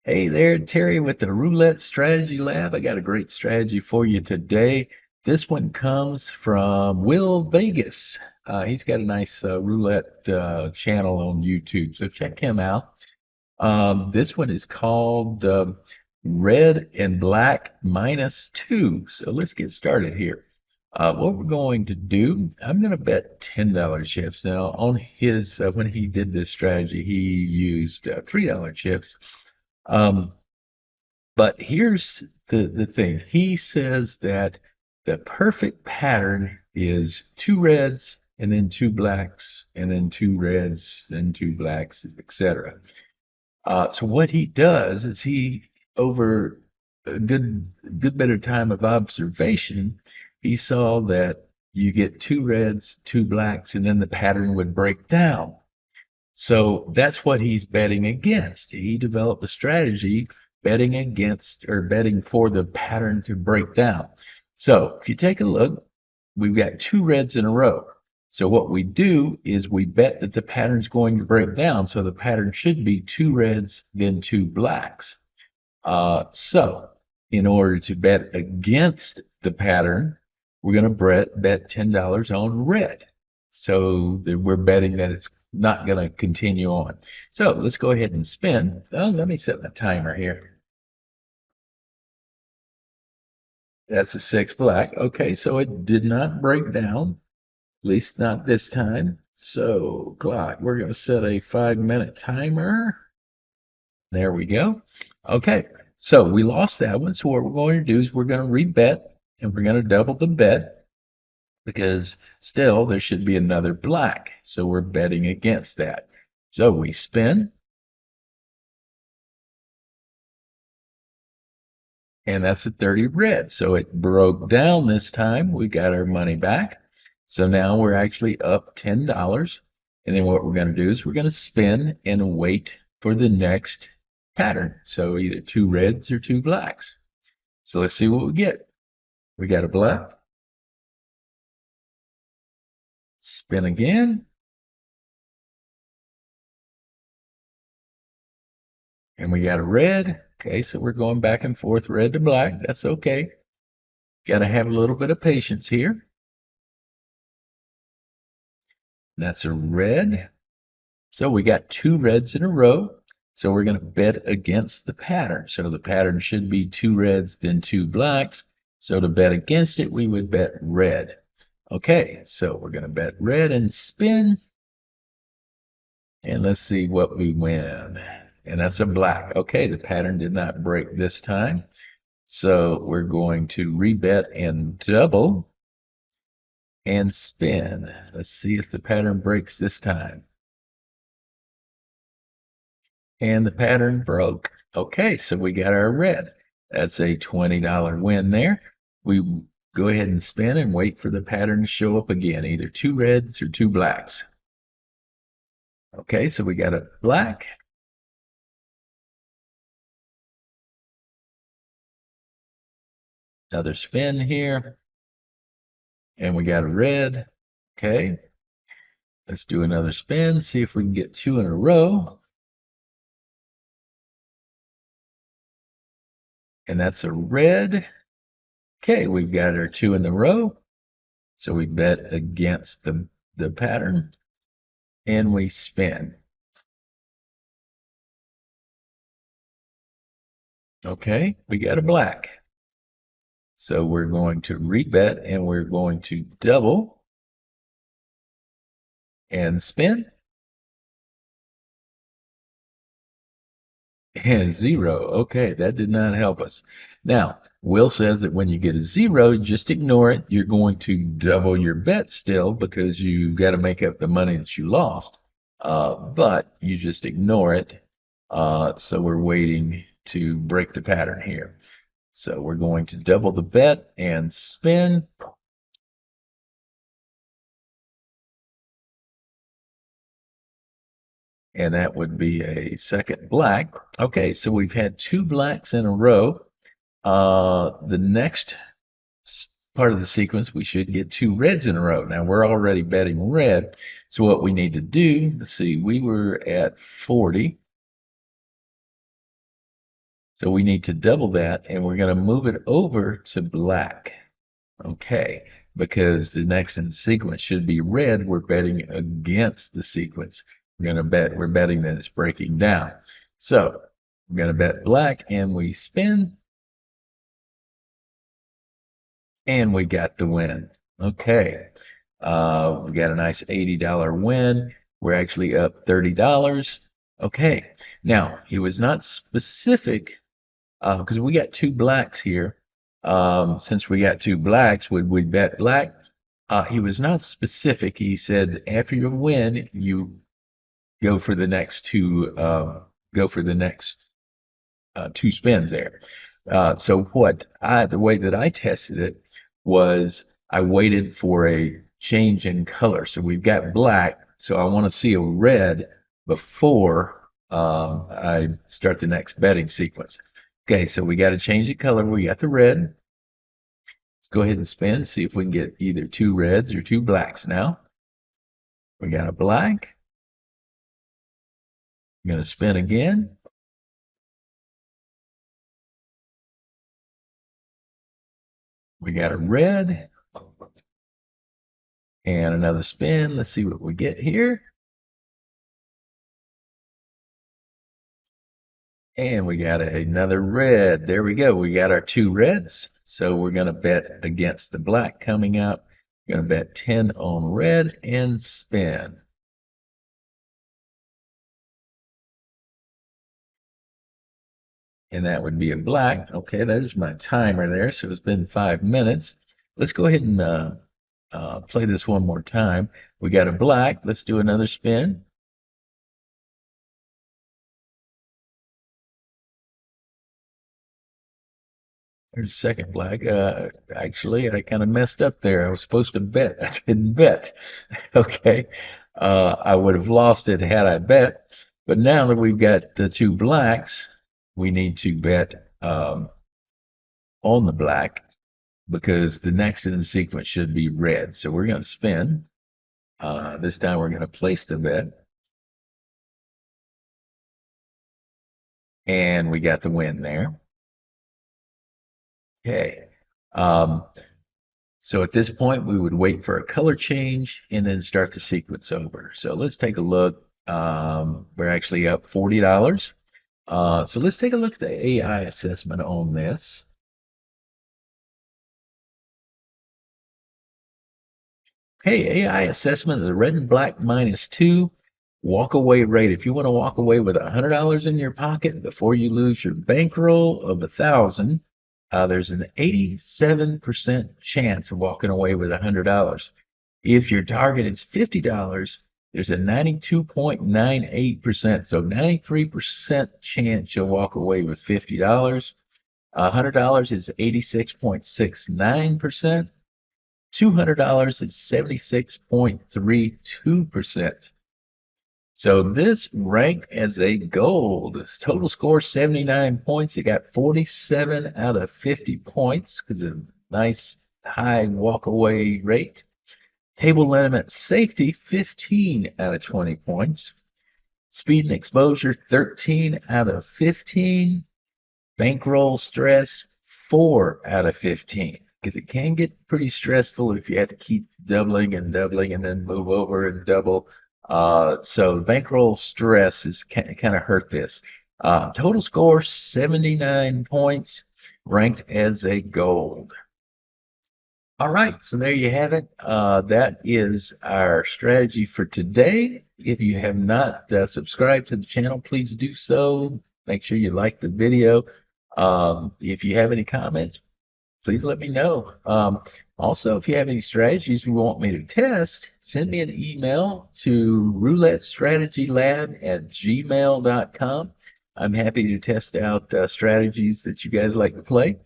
Hey there, Terry with the Roulette Strategy Lab. I got a great strategy for you today. This one comes from Will Vegas. He's got a nice roulette channel on YouTube, so check him out. This one is called Red and Black -2. So let's get started here. What we're going to do, I'm going to bet $10 chips. Now, on his when he did this strategy, he used $3 chips. Um, but here's the thing. He says that the perfect pattern is two reds and then two blacks and then two reds, then two blacks, etc. So what he does is over a good bit of time of observation, he saw that you get two reds, two blacks, and then the pattern would break down. So that's what he's betting against. He developed a strategy betting against or betting for the pattern to break down. So if you take a look, we've got two reds in a row. So what we do is we bet that the pattern's going to break down. So the pattern should be two reds, then two blacks. So in order to bet against the pattern, we're going to bet $10 on red. So we're betting that it's not going to continue on. So let's go ahead and spin. Oh, let me set my timer here. That's a six black. Okay, so it did not break down, at least not this time. So clock, we're going to set a 5-minute timer. There we go. Okay, so we lost that one. So what we're going to do is we're going to rebet and we're going to double the bet because still there should be another black. So we're betting against that. So we spin. And that's a 30 red. So it broke down this time. We got our money back. So now we're actually up $10. And then what we're going to do is we're going to spin and wait for the next pattern. So either two reds or two blacks. So let's see what we get. We got a black. Spin again. And we got a red. Okay, so we're going back and forth, red to black. That's okay. Got to have a little bit of patience here. That's a red. So we got two reds in a row. So we're going to bet against the pattern. So the pattern should be two reds, then two blacks. So to bet against it, we would bet red. Okay, so we're going to bet red and spin. And let's see what we win. And that's a black. Okay, the pattern did not break this time. So we're going to rebet and double and spin. Let's see if the pattern breaks this time. And the pattern broke. Okay, so we got our red. That's a $20 win there. We go ahead and spin and wait for the pattern to show up again, either two reds or two blacks. Okay, so we got a black. Another spin here. And we got a red. Okay, let's do another spin, see if we can get two in a row. And that's a red. Okay, we've got our two in the row. So we bet against the pattern and we spin. Okay, we got a black. So we're going to rebet and we're going to double and spin. And zero. Okay, that did not help us. Now, Will says that when you get a zero, just ignore it. You're going to double your bet still because you got to make up the money that you lost. But you just ignore it. So we're waiting to break the pattern here. So we're going to double the bet and spin. And that would be a second black. Okay, so we've had two blacks in a row. The next part of the sequence, we should get two reds in a row. Now, we're already betting red. So what we need to do, let's see, we were at 40. So we need to double that, and we're going to move it over to black. Okay, because the next in the sequence should be red. We're betting against the sequence. We're betting that it's breaking down. So we're going to bet black, and we spin, and we got the win. Okay, we got a nice $80 win. We're actually up $30. Okay, now he was not specific because we got two blacks here. Since we got two blacks, would we bet black? He was not specific. He said after you win, you go for the next two. Go for the next two spins there. So the way that I tested it was I waited for a change in color. So we've got black. So I want to see a red before I start the next betting sequence. Okay, so we got to change the color. We got the red. Let's go ahead and spin, see if we can get either two reds or two blacks now. We got a black. I'm going to spin again. We got a red. And another spin. Let's see what we get here. And we got another red. There we go. We got our two reds. So we're going to bet against the black coming up. We're going to bet 10 on red and spin. And that would be a black. Okay, there's my timer there. So it's been 5 minutes. Let's go ahead and play this one more time. We got a black. Let's do another spin. There's a second black. Actually, I kind of messed up there. I was supposed to bet. I didn't bet. Okay. I would have lost it had I bet. But now that we've got the two blacks, we need to bet on the black because the next in the sequence should be red. So we're going to spin. This time we're going to place the bet. And we got the win there. Okay. So at this point, we would wait for a color change and then start the sequence over. So let's take a look. We're actually up $40. So let's take a look at the AI assessment on this. Hey, AI assessment of the red and black -2 walk away rate. If you want to walk away with $100 in your pocket before you lose your bankroll of 1,000, there's an 87% chance of walking away with $100. If your target is $50, there's a 92.98%, so 93% chance you'll walk away with $50. $100 is 86.69%. $200 is 76.32%. So this ranked as a gold. Total score 79 points. You got 47 out of 50 points because of a nice high walkaway rate. Table limit safety 15 out of 20 points. Speed and exposure 13 out of 15. Bankroll stress 4 out of 15 because it can get pretty stressful if you have to keep doubling and doubling and then move over and double. So bankroll stress is kind of hurt this. Total score 79 points, ranked as a gold. All right, so there you have it. That is our strategy for today. If you have not subscribed to the channel, please do so. Make sure you like the video. If you have any comments, please let me know. Also, if you have any strategies you want me to test, send me an email to roulettestrategylab@gmail.com. I'm happy to test out strategies that you guys like to play.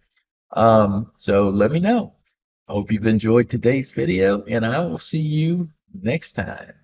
So let me know. I hope you've enjoyed today's video, and I will see you next time.